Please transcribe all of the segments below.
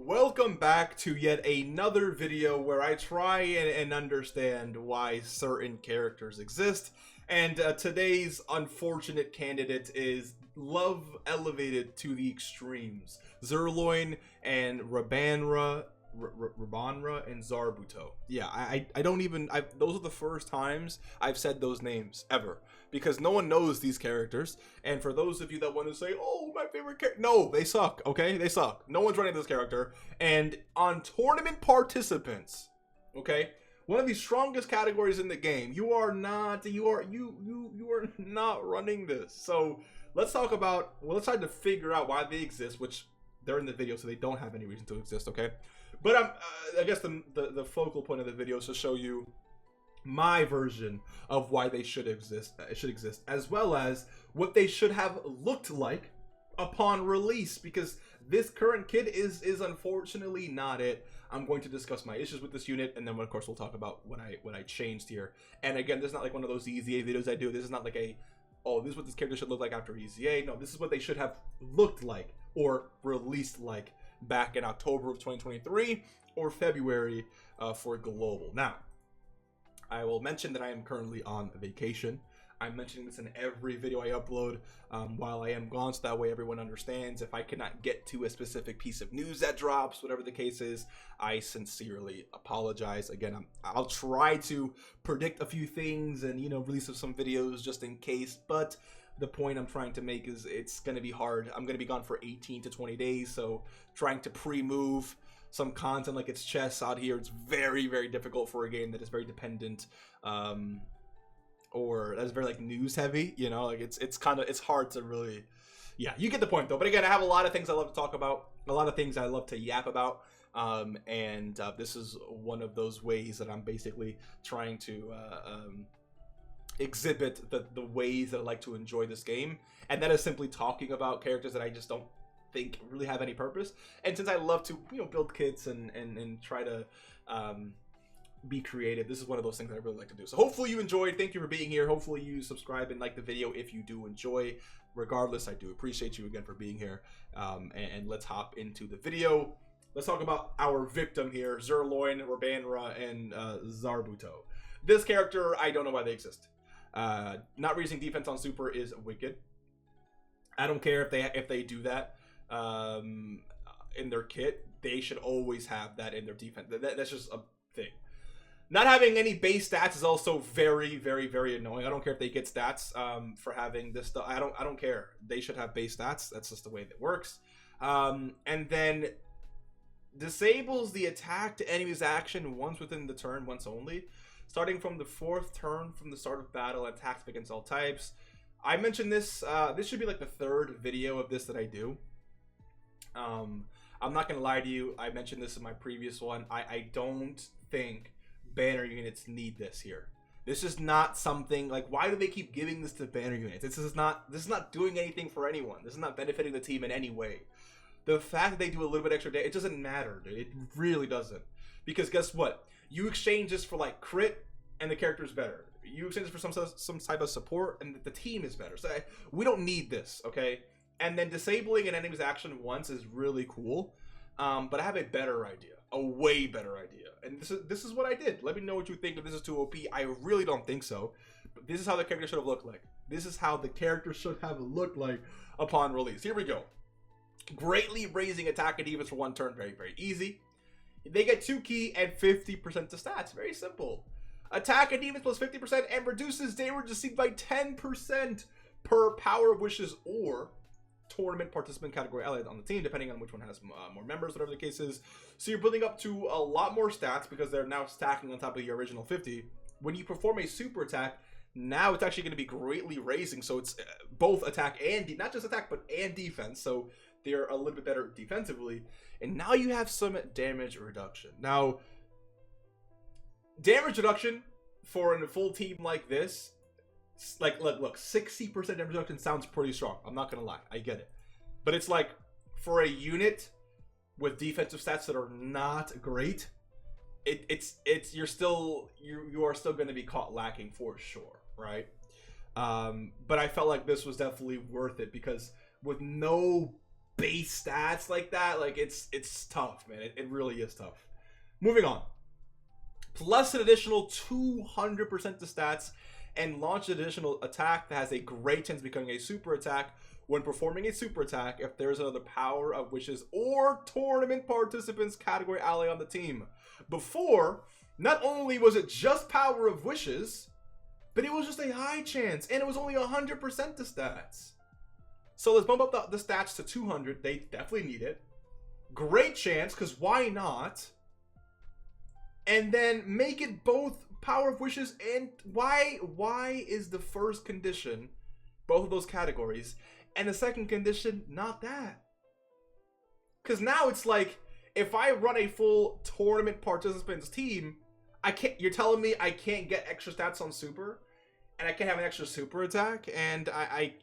Welcome back to yet another video where I try and understand why certain characters exist. And today's unfortunate candidate is love elevated to the extremes. Zerloin and Rabanra and Zarbuto. Yeah, I don't even, those are the first times I've said those names ever, because no one knows these characters. And for those of you that want to say, oh, my favorite character, no, they suck, okay? They suck. No one's running this character. And on tournament participants, okay, one of the strongest categories in the game, you are not running this. So let's talk about, well, let's try to figure out why they exist, which they're in the video, so they don't have any reason to exist, okay? But I guess the focal point of the video is to show you my version of why they should exist, as well as what they should have looked like upon release, because this current kid is unfortunately not it. I'm going to discuss my issues with this unit, and then of course we'll talk about what I changed here. And again, this is not like one of those EZA videos I do. This is not like a, oh, this is what this character should look like after EZA. No, this is what they should have looked like or released like back in October of 2023 or February for global. Now, I will mention that I am currently on vacation. I'm mentioning this in every video I upload while I am gone, so that way everyone understands. If I cannot get to a specific piece of news that drops, whatever the case is, I sincerely apologize. Again, I'll try to predict a few things and, you know, release some videos just in case, but the point I'm trying to make is it's going to be hard. I'm going to be gone for 18 to 20 days, so trying to pre-move some content like it's chess out here, it's very, very difficult for a game that is very dependent or that's very like news heavy, you know, like it's hard to really, yeah, you get the point though. But again, I have a lot of things I love to talk about, a lot of things I love to yap about, and this is one of those ways that I'm basically trying to exhibit the ways that I like to enjoy this game, and that is simply talking about characters that I just don't think really have any purpose. And since I love to, you know, build kits and try to be creative, this is one of those things that I really like to do. So hopefully you enjoyed. Thank you for being here. Hopefully you subscribe and like the video if you do enjoy. Regardless, I do appreciate you again for being here, and let's hop into the video. Let's talk about our victim here, Zerloin, Rabanra, and Zarbuto. This character, I don't know why they exist. Not raising defense on super is wicked. I don't care if they do that in their kit. They should always have that in their defense. That's just a thing. Not having any base stats is also very, very, very annoying. I don't care if they get stats for having this stuff. I don't care. They should have base stats. That's just the way that works. And then disables the attack to enemy's action once within the turn, once only. Starting from the 4th turn from the start of battle, attacks against all types. I mentioned this. This should be like the 3rd video of this that I do. I'm not gonna lie to you. I mentioned this in my previous one. I don't think banner units need this here. This is not something like, why do they keep giving this to banner units? This is not doing anything for anyone. This is not benefiting the team in any way. The fact that they do a little bit extra damage, it doesn't matter, dude. It really doesn't. Because guess what? You exchange this for like crit and the character is better. You exchange this for some type of support and the team is better. So we don't need this, okay? And then disabling an enemy's action once is really cool. But I have a better idea, a way better idea. And this is what I did. Let me know what you think. If this is too OP, I really don't think so. But this is how the character should have looked like. This is how the character should have looked like upon release. Here we go. Greatly raising attack and defense for 1 turn. Very, very easy. They get 2 key and 50% to stats. Very simple. Attack and defense plus 50% and reduces damage received by 10% per power of wishes or tournament participant category allied on the team, depending on which one has more members, whatever the case is. So you're building up to a lot more stats because they're now stacking on top of your original 50. When you perform a super attack, now it's actually going to be greatly raising. So it's both attack and not just attack, but and defense. So they're a little bit better defensively. And now you have some damage reduction. Now, damage reduction for a full team like this, like, look, 60% damage reduction sounds pretty strong. I'm not gonna lie, I get it, but it's like for a unit with defensive stats that are not great, you are still going to be caught lacking for sure, right? But I felt like this was definitely worth it because with no base stats like that. Like, it's tough, man. It really is tough. Moving on. Plus an additional 200% to stats and launch an additional attack that has a great chance of becoming a super attack when performing a super attack if there's another Power of Wishes or tournament participants category ally on the team. Before, not only was it just Power of Wishes, but it was just a high chance, and it was only 100% to stats. So let's bump up the stats to 200. They definitely need it. Great chance, because why not? And then make it both Power of Wishes and why is the first condition both of those categories and the second condition not that? Because now it's like, if I run a full tournament participants team, I can't. You're telling me I can't get extra stats on super, and I can't have an extra super attack, and I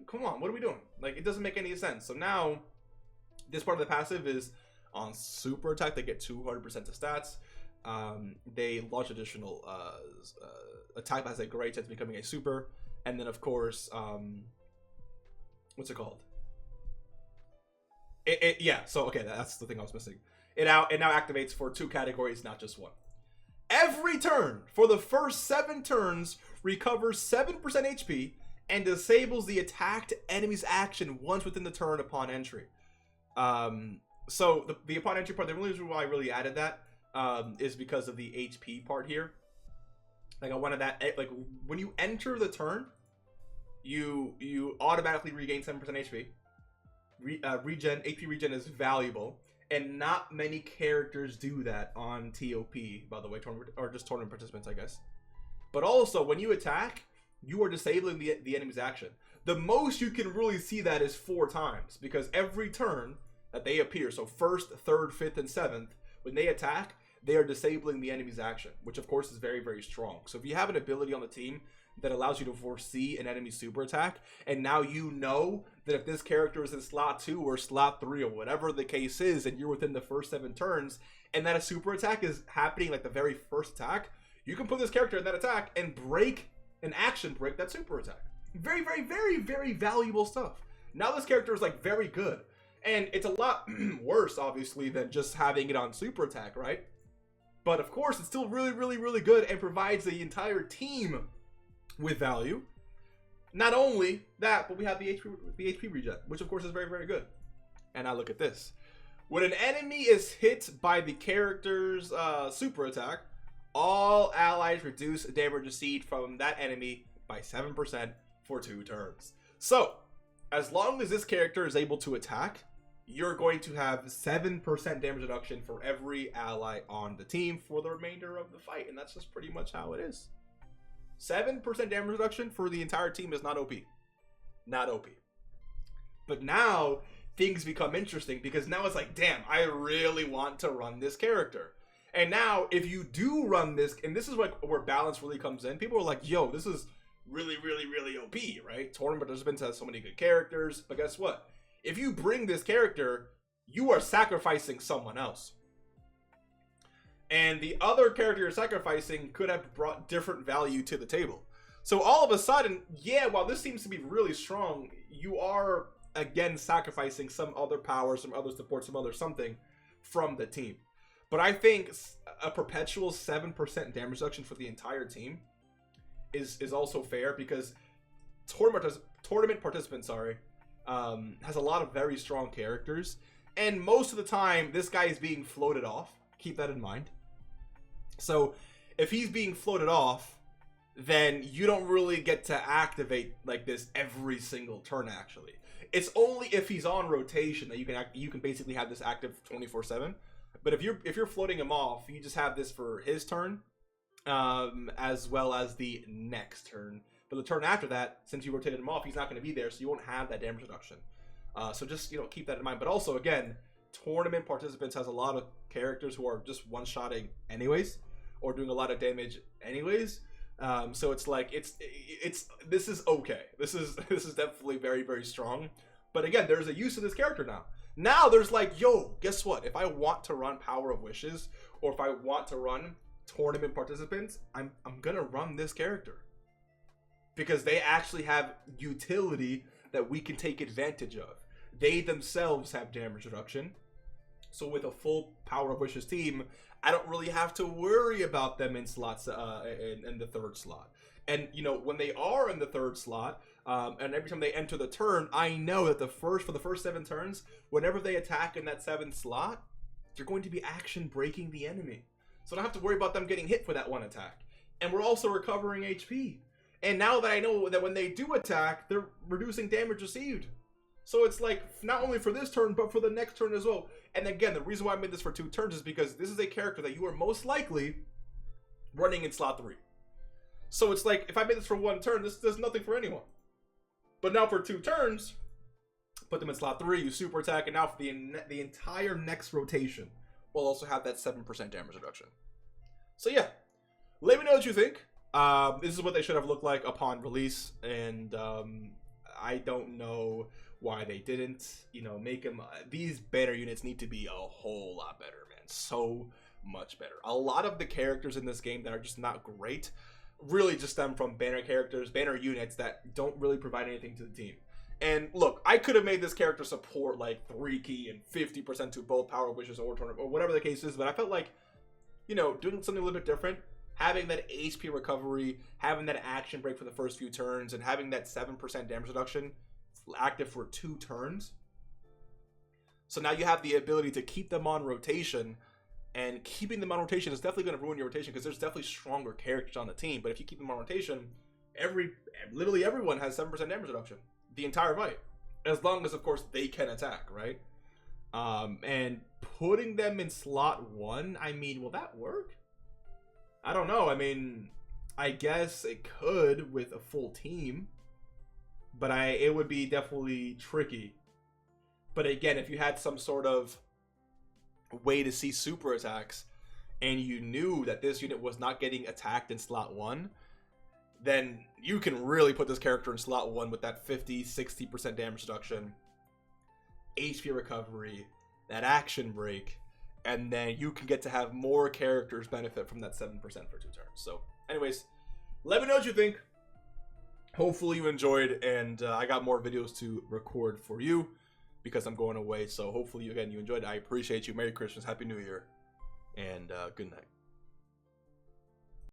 come on, what are we doing? Like, it doesn't make any sense. So now this part of the passive is on super attack, they get 200% to stats. They launch additional attack that has a great chance of becoming a super, and then of course what's it called? Yeah, so okay, that's the thing I was missing. It now activates for 2 categories, not just 1. Every turn for the first 7 turns recovers 7% HP and disables the attacked enemy's action once within the turn upon entry. So the upon entry part, the only reason why I really added that is because of the HP part here. Like, I wanted that, like, when you enter the turn, you automatically regain 7% HP. HP regen is valuable, and not many characters do that on TOP, by the way, or just tournament participants, I guess. But also, when you attack, you are disabling the enemy's action. The most you can really see that is 4 times, because every turn that they appear, so 1st, 3rd, 5th, and 7th, when they attack, they are disabling the enemy's action, which of course is very, very strong. So if you have an ability on the team that allows you to foresee an enemy super attack, and now you know that if this character is in slot 2 or slot 3 or whatever the case is, and you're within the first 7 turns, and that a super attack is happening like the very first attack, you can put this character in that attack and break an action break that super attack. Very, very, very, very valuable stuff. Now this character is like very good, and it's a lot worse obviously than just having it on super attack, right? But of course it's still really, really, really good and provides the entire team with value. Not only that, but we have the HP regen, which of course is very, very good. And now look at this. When an enemy is hit by the character's super attack, all allies reduce damage received from that enemy by 7% for 2 turns. So, as long as this character is able to attack, you're going to have 7% damage reduction for every ally on the team for the remainder of the fight. And that's just pretty much how it is. 7% damage reduction for the entire team is not OP. Not OP. But now things become interesting, because now it's like, damn, I really want to run this character. And now if you do run this, and this is like where balance really comes in, people are like, yo, this is really, really, really OP, right? Tournament participants has so many good characters, but guess what? If you bring this character, you are sacrificing someone else. And the other character you're sacrificing could have brought different value to the table. So all of a sudden, yeah, while this seems to be really strong, you are, again, sacrificing some other power, some other support, some other something from the team. But I think a perpetual 7% damage reduction for the entire team is also fair, because tournament participants, has a lot of very strong characters. And most of the time, this guy is being floated off. Keep that in mind. So if he's being floated off, then you don't really get to activate like this every single turn. Actually, it's only if he's on rotation that you can basically have this active 24/7. But if you're floating him off, you just have this for his turn, as well as the next turn. But the turn after that, since you rotated him off, he's not going to be there, so you won't have that damage reduction. So just keep that in mind. But also, again, tournament participants has a lot of characters who are just one-shotting anyways, or doing a lot of damage anyways. So it's like this is okay. This is definitely very, very strong. But again, there's a use of this character now. Now there's like, yo, guess what? If I want to run Power of Wishes, or if I want to run tournament participants, I'm gonna run this character, because they actually have utility that we can take advantage of. they themselves have damage reduction. So with a full Power of Wishes team, I don't really have to worry about them in slots in the third slot. And you know, when they are in the third slot, and every time they enter the turn, I know that for the first 7 turns, whenever they attack in that 7th slot, they're going to be action breaking the enemy. So I don't have to worry about them getting hit for that one attack. And we're also recovering HP. And now that I know that when they do attack, they're reducing damage received. So it's like, not only for this turn, but for the next turn as well. And again, the reason why I made this for 2 turns is because this is a character that you are most likely running in slot 3. So it's like, if I made this for 1 turn, this does nothing for anyone. But now for 2 turns, put them in slot 3, you super attack, and now for the entire next rotation, we'll also have that 7% damage reduction. So yeah, let me know what you think. This is what they should have looked like upon release, and I don't know why they didn't, you know, make them. These banner units need to be a whole lot better, man. So much better. A lot of the characters in this game that are just not great really just stem from banner characters, banner units that don't really provide anything to the team. And look, I could have made this character support like 3 key and 50% to both Power Wishes or whatever the case is, but I felt like, you know, doing something a little bit different, having that HP recovery, having that action break for the first few turns, and having that 7% damage reduction active for 2 turns. So now you have the ability to keep them on rotation, and keeping them on rotation is definitely going to ruin your rotation because there's definitely stronger characters on the team. But if you keep them on rotation, literally everyone has 7% damage reduction the entire fight, as long as of course they can attack, right? And putting them in slot 1, I mean, will that work? I don't know. I mean, I guess it could with a full team, but it would be definitely tricky. But again, if you had some sort of way to see super attacks and you knew that this unit was not getting attacked in slot 1, then you can really put this character in slot 1 with that 50-60% damage reduction, HP recovery, that action break, and then you can get to have more characters benefit from that 7% for 2 turns. So anyways, let me know what you think. Hopefully you enjoyed, and I got more videos to record for you because I'm going away. So hopefully, again, you enjoyed. I appreciate you. Merry Christmas, Happy New Year, and good night.